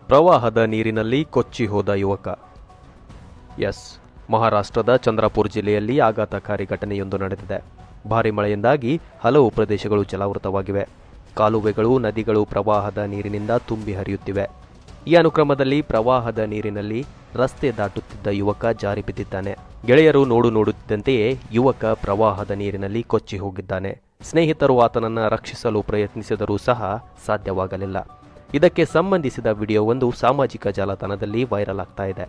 ಪ್ರವಾಹದ ನೀರಿನಲ್ಲಿ ಕೊಚ್ಚಿ ಹೋದ ಯುವಕ. ಮಹಾರಾಷ್ಟ್ರದ ಚಂದ್ರಪುರ ಜಿಲ್ಲೆಯಲ್ಲಿ ಆಘಾತಕಾರಿ ಘಟನೆಯೊಂದು ನಡೆದಿದೆ. ಭಾರೀ ಮಳೆಯಿಂದಾಗಿ ಹಲವು ಪ್ರದೇಶಗಳು ಜಲಾವೃತವಾಗಿವೆ. ಕಾಲುವೆಗಳು, ನದಿಗಳು ಪ್ರವಾಹದ ನೀರಿನಿಂದ ತುಂಬಿ ಹರಿಯುತ್ತಿವೆ. ಈ ಅನುಕ್ರಮದಲ್ಲಿ ಪ್ರವಾಹದ ನೀರಿನಲ್ಲಿ ರಸ್ತೆ ದಾಟುತ್ತಿದ್ದ ಯುವಕ ಜಾರಿ ಬಿದ್ದಿದ್ದಾನೆ. ಗೆಳೆಯರು ನೋಡುತ್ತಿದ್ದಂತೆಯೇ ಯುವಕ ಪ್ರವಾಹದ ನೀರಿನಲ್ಲಿ ಕೊಚ್ಚಿ ಹೋಗಿದ್ದಾನೆ. ಸ್ನೇಹಿತರು ಆತನನ್ನು ರಕ್ಷಿಸಲು ಪ್ರಯತ್ನಿಸಿದರೂ ಸಹ ಸಾಧ್ಯವಾಗಲಿಲ್ಲ. ಇದಕ್ಕೆ ಸಂಬಂಧಿಸಿದ ವಿಡಿಯೋವೊಂದು ಸಾಮಾಜಿಕ ಜಾಲತಾಣದಲ್ಲಿ ವೈರಲ್ ಆಗ್ತಾ ಇದೆ.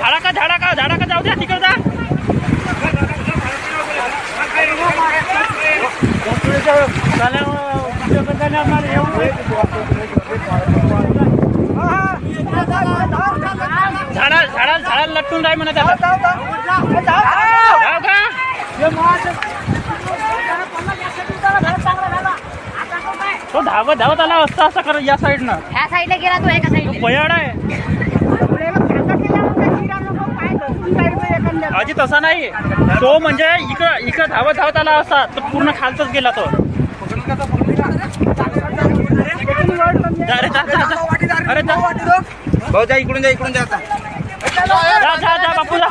झाडा का जाऊ द्या तिकडे जा. झाडा लटकून राही म्हणत तो धावत आला असता असं कर. या साईडनं ह्या साईडला गेला तो एका साईडला पयाड आहे. अजी तसा नाही तो, म्हणजे इकडं धावत आला असता तर पूर्ण खालतच गेला तो. अरे जा भाऊ जा, इकडून जा जा बापू जा.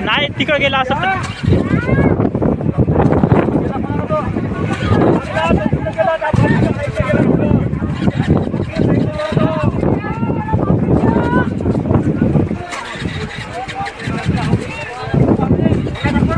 नाही तिकडे गेला असं.